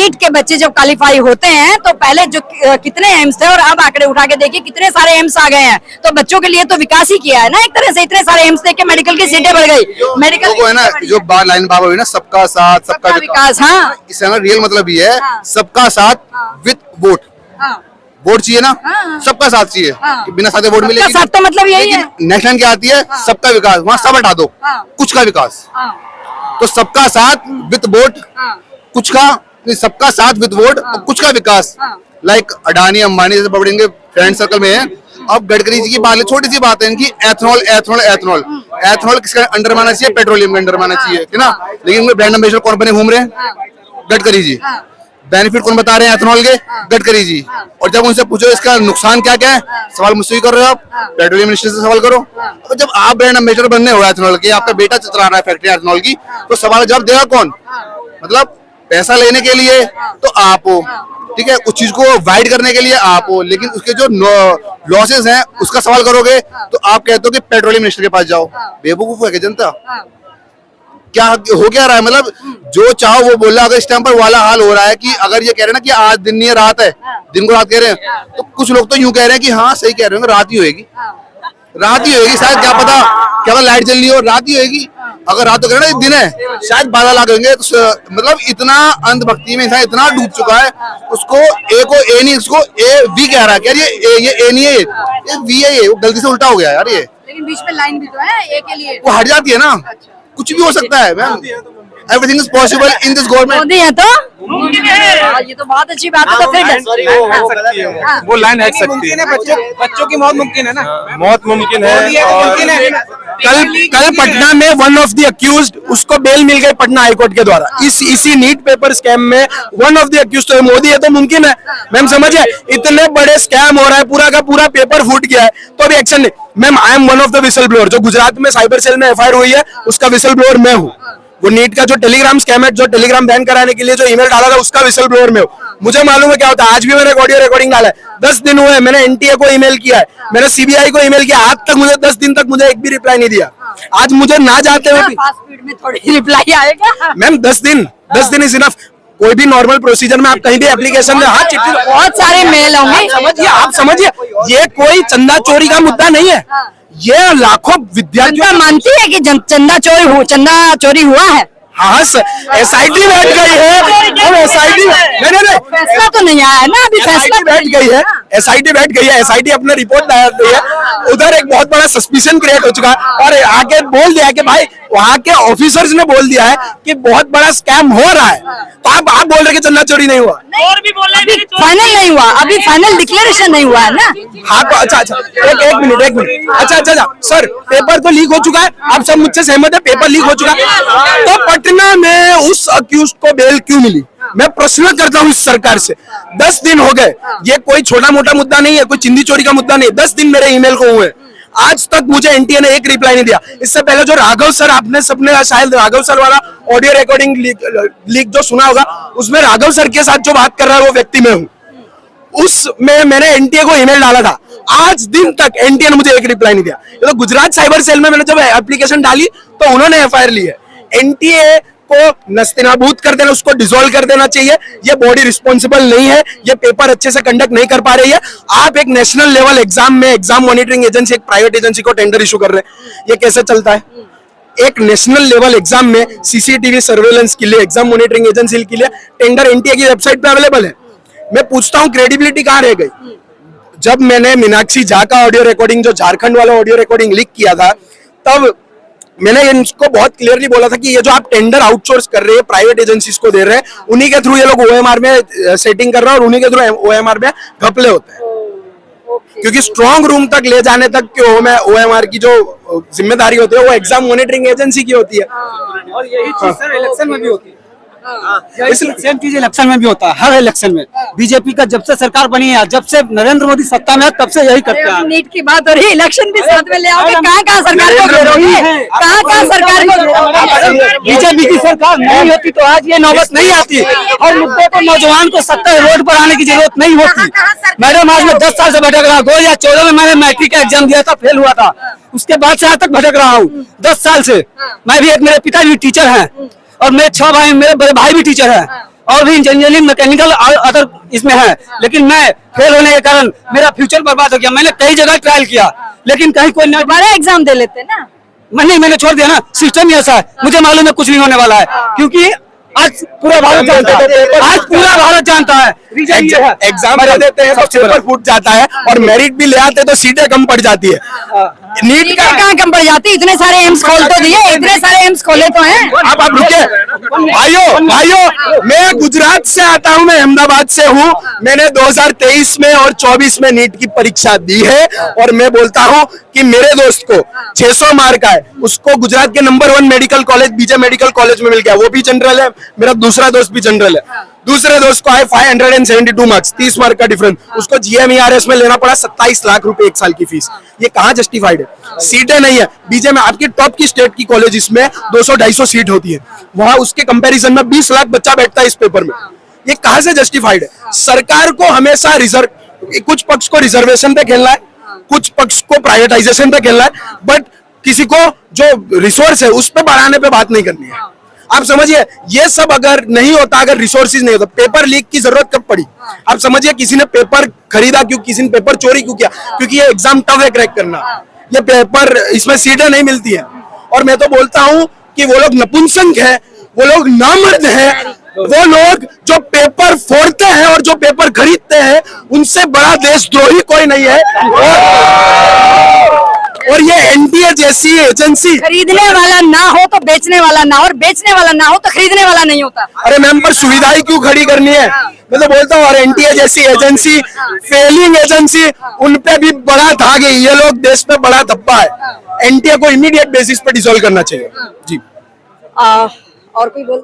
NEET के बच्चे जब क्वालिफाई होते हैं तो पहले जो कितने एम्स थे और अब आंकड़े उठा के देखिए कितने सारे एम्स आ गए हैं। तो बच्चों के लिए तो विकास ही किया है ना एक तरह से, इतने सारे एम्स देख के मेडिकल की सीटें बढ़ गई। मेडिकल है ना जो लाइन बाबा हुई ना, सबका साथ सबका विकास। हाँ, इसका ना रियल मतलब ये है, सबका साथ विद वोट। वोट चाहिए ना, सबका साथ चाहिए, कि बिना साथ वोट मिलेगी। साथ तो मतलब यही है। नेशनल क्या आती है, सबका विकास, वहाँ सब हटा दो, कुछ का विकास। तो सबका साथ विद वोट, कुछ का, सबका साथ विद वोट और कुछ का विकास। लाइक अडानी अंबानी जैसे पकड़ेंगे फ्रेंड सर्कल में है। अब गडकरी जी की बात, छोटी सी बात है इनकी, एथनॉल एथनॉल एथनॉल एथनॉल किसका अंडर माना चाहिए, पेट्रोलियम के अंडर माना चाहिए, है ना। लेकिन उनके ब्रांड एम्बेसडर कौन बने घूम रहे हैं, गडकरी जी। बेनिफिट कौन बता रहे हैं एथनॉल के, गडकरी जी। और जब उनसे पूछो इसका नुकसान क्या क्या है, सवाल मुझसे ही कर रहे हो आप, पेट्रोलियम मिनिस्टर से सवाल करो। तो जब आप ब्रांड एम्बेसडर बनने हो एथनॉल के, आपका बेटा चला रहा है फैक्ट्री एथनॉल की, तो सवाल जवाब देगा कौन, मतलब पैसा लेने के लिए तो आप हो, ठीक है, उस चीज को वाइड करने के लिए आप हो, लेकिन उसके जो लॉसेस हैं उसका सवाल करोगे तो आप कहते हो कि पेट्रोलियम मिनिस्टर के पास जाओ। बेवकूफ है कि जनता, क्या हो क्या रहा है, मतलब जो चाहो वो बोल रहा है। अगर इस टाइम पर वाला हाल हो रहा है कि अगर ये कह रहे हैं ना कि आज दिन नहीं है रात है, दिन को रात कह रहे हैं, तो कुछ लोग तो यूं कह रहे हैं कि हाँ सही कह रहे हैं, रात ही होगी, रात ही होगी शायद, क्या पता, क्या पता लाइट जल रही हो, रात ही होगी। अगर रात तो कह रहे ना दिन है, शायद 12 लाख होंगे। तो मतलब इतना अंधभक्ति में इंसान इतना डूब चुका है, उसको ए को ए नहीं, उसको ए वी कह रहा है, यार ये ए नहीं है, ये वी है, ये गलती से उल्टा हो गया यार। ये लेकिन बीच में लाइन भी तो है ए के लिए, वो हट जाती है ना, कुछ भी हो सकता है ma'am, everything is possible in this government. Modi है तो ये तो बहुत अच्छी बात है। तो फिर वो लाइन हट सकती है, बच्चों की मौत मुमकिन है ना, मौत मुमकिन है। कल पटना में वन ऑफ द अक्यूज्ड, उसको बेल मिल गई पटना हाईकोर्ट के द्वारा, इसी नीट पेपर स्कैम में वन ऑफ द अक्यूज्ड तो मोदी है, तो मुमकिन है मैम, समझिए इतने बड़े स्कैम हो रहा है, पूरा का पूरा पेपर फूट गया है, तो अभी एक्शन नहीं। Ma'am I am one of the whistle blower, जो गुजरात में साइबर सेल में एफआईआर हुई है उसका विसल ब्लोअर मैं हूँ। वो नीट का जो टेलीग्राम स्कैम है, जो टेलीग्राम बैन कराने के लिए जो ईमेल डाला था, उसका विसल ब्लोअर में हूँ। मुझे मालूम है क्या होता है। आज भी मैंने ऑडियो रिकॉर्डिंग डाला है, 10 दिन हुए, मैंने एनटीए को ईमेल किया है, मैंने सीबीआई को ईमेल किया, आज तक मुझे 10 दिन तक मुझे एक भी रिप्लाई नहीं दिया। आज मुझे ना जाते हुए फास्ट स्पीड में थोड़ी रिप्लाई आएगा मैम, 10 दिन इज इनफ। कोई भी नॉर्मल प्रोसीजर में आप कहीं भी एप्लीकेशन में, हाँ चिट्ठी, बहुत सारे मेल होंगे, समझिए, आप समझिए, ये कोई चंदा चोरी का मुद्दा नहीं है, ये लाखों विद्यार्थियों मानती है कि चंदा चोरी हुआ है। हाँ एसआईटी बैठ गई है, एसआईटी नहीं फैसला तो नहीं आया है ना अभी, फैसला बैठ गई है, एसआईटी बैठ गई है, एसआईटी अपने रिपोर्ट दायर की है। उधर एक बहुत बड़ा सस्पिशन क्रिएट हो चुका है, और आके बोल दिया कि भाई वहाँ के ऑफिसर्स ने बोल दिया है कि बहुत बड़ा स्कैम हो रहा है। तो आप बोल रहे कि चंदा चोरी नहीं हुआ, और भी बोल रहे हैं फाइनल नहीं हुआ, अभी फाइनल डिक्लेरेशन नहीं हुआ है ना। हाँ तो अच्छा एक मिनट अच्छा सर, पेपर तो लीक हो चुका है, आप सब मुझसे सहमत है, पेपर लीक हो चुका है, तो पटना में उस अक्यूज को बेल क्यों मिली? मैं प्रश्न करता हूँ इस सरकार से। 10 दिन हो गए, ये कोई छोटा मोटा मुद्दा नहीं है, कोई चिंदी चोरी का मुद्दा नहीं। 10 दिन मेरे ईमेल को हुए, आज तक मुझे एनटीए ने एक रिप्लाई नहीं दिया। इससे पहले जो राघव सर, आपने सबने शायद राघव सर वाला ऑडियो रिकॉर्डिंग लीक जो सुना होगा, उसमें राघव सर के साथ जो बात कर रहा है वो व्यक्ति मैं हूँ। उसमें मैंने एनटीए को ईमेल डाला था, आज दिन तक एनटीए ने मुझे एक रिप्लाई नहीं दिया। तो गुजरात साइबर सेल में मैंने जब एप्लीकेशन डाली तो उन्होंने एफआईआर ली है। एनटीए को नस्तिनाबूद कर देना, उसको डिसॉल्व कर देना चाहिए। ये बॉडी रिस्पॉन्सिबल नहीं है, ये पेपर अच्छे से कंडक्ट नहीं कर पा रही है। आप एक नेशनल लेवल एग्जाम में एग्जाम मॉनिटरिंग एजेंसी, एक प्राइवेट एजेंसी को टेंडर इशू कर रहे हैं, ये कैसे चलता है? एक नेशनल लेवल एग्जाम में सीसीटीवी सर्वेलेंस के लिए, एग्जाम मॉनिटरिंग एजेंसी के लिए टेंडर एनटीए की वेबसाइट पे अवेलेबल है। मैं पूछता हूँ क्रेडिबिलिटी कहाँ रह गई? जब मैंने मीनाक्षी झा का ऑडियो रिकॉर्डिंग, जो झारखंड वाला ऑडियो रिकॉर्डिंग लीक किया था, तब मैंने इनको बहुत क्लियरली बोला था कि ये जो आप टेंडर आउटसोर्स कर रहे हैं, प्राइवेट एजेंसीज को दे रहे हैं, उन्हीं के थ्रू ये लोग ओएमआर में सेटिंग कर रहे हैं और उन्हीं के थ्रू ओएमआर में घपले होते हैं। क्योंकि स्ट्रॉन्ग रूम तक ले जाने तक के ओएमआर की जो जिम्मेदारी होती है वो एग्जाम मॉनिटरिंग एजेंसी की होती है। और यही चीज सर इलेक्शन में भी होती है, सेम चीज इलेक्शन में भी होता है। हर इलेक्शन में बीजेपी का जब से सरकार बनी है, जब से नरेंद्र मोदी सत्ता में है, तब से यही करते हैं। नीट की बात हो रही है, इलेक्शन भी साथ में ले आओगे, कहाँ सरकार को घेरोगे? कहाँ सरकार को? बीजेपी की सरकार नहीं होती तो आज ये नौबत नहीं आती, और मुद्दे को नौजवान को सत्ता रोड पर आने की जरूरत नहीं होती। मैडम आज मैं 10 साल से भटक रहा हूँ। 2014 में मैंने मैट्रिक का एग्जाम दिया था, फेल हुआ था, उसके बाद से आज तक भटक रहा हूँ 10 साल से। मैं भी, एक मेरे पिता भी टीचर हैं और मेरे 6 भाई, मेरे बड़े भाई भी टीचर हैं। और भी इंजीनियरिंग मैकेनिकल और अदर इसमें है, लेकिन मैं फेल होने के कारण मेरा फ्यूचर बर्बाद हो गया। मैंने कई जगह ट्रायल किया, लेकिन कहीं कोई नहीं। दोबारा एग्जाम दे लेते ना। मैंने छोड़ दिया ना, सिस्टम ही ऐसा है। मुझे मालूम है कुछ नहीं होने वाला है, क्योंकि आज पूरा भारत जानता है, आज पूरा भारत जानता है। एग्जाम दे देते हैं तो पेपर फूट जाता है, और मेरिट भी ले आते हैं तो सीटें कम पड़ जाती है। नीट का कहाँ कम पड़ जाती, इतने सारे एम्स खोल तो दिए, इतने सारे एम्स खोले तो हैं। आप रुके भाइयों, मैं गुजरात से आता हूं, मैं अहमदाबाद से हूं। मैंने 2023 में और 24 में नीट की परीक्षा दी है, और मैं बोलता हूं कि मेरे दोस्त को 600 मार्क आए, उसको गुजरात के number 1 medical college BJ medical college में मिल गया। वो भी जनरल है, मेरा दूसरा दोस्त भी जनरल है। दूसरे दोस्त को आए 572 मार्क्स, 30 मार्क का डिफरेंस। उसको GMERS में लेना पड़ा 27 लाख रुपए 1 साल की फीस। ये कहाँ जस्टिफाइड है? सीटें नहीं है। बीजे में आपकी टॉप की स्टेट की कॉलेज इसमें 200-250 सीट होती है, वहां उसके कंपैरिजन में 20 लाख बच्चा बैठता है इस पेपर में। ये कहाँ से जस्टिफाइड है? सरकार को हमेशा कुछ पक्ष को रिजर्वेशन पे खेलना है, कुछ पक्ष को प्राइवेटाइजेशन पे खेलना है, बट किसी को जो रिसोर्स है उस पे बढ़ाने पे बात नहीं करनी है। आप समझिए, ये सब अगर नहीं होता, अगर रिसोर्सेज नहीं होता, पेपर लीक की जरूरत कब पड़ी? आप समझिए, किसी ने पेपर खरीदा क्यों, किसी ने पेपर चोरी क्यों किया? क्योंकि ये एग्जाम टफ है क्रैक करना, ये पेपर, इसमें सीटें नहीं मिलती है। और मैं तो बोलता हूं कि वो लोग नपुंसक है, वो लोग नामर्द है, वो लोग जो पेपर फोड़ते हैं और जो पेपर खरीदते हैं, उनसे बड़ा देशद्रोही कोई नहीं है। और ये एनडीए जैसी एजेंसी, खरीदने वाला ना हो तो बेचने वाला ना, और बेचने वाला ना हो तो खरीदने वाला नहीं होता। अरे मैम, पर सुविधा ही क्यों खड़ी करनी है? मैं तो बोलता हूँ, और एनडीए जैसी एजेंसी, फेलिंग एजेंसी, उन पे भी बड़ा धाग है। ये लोग देश में बड़ा धब्बा है। एनडीए को इमीडिएट बेसिस पे डिसॉल्व करना चाहिए। जी। और कोई बोल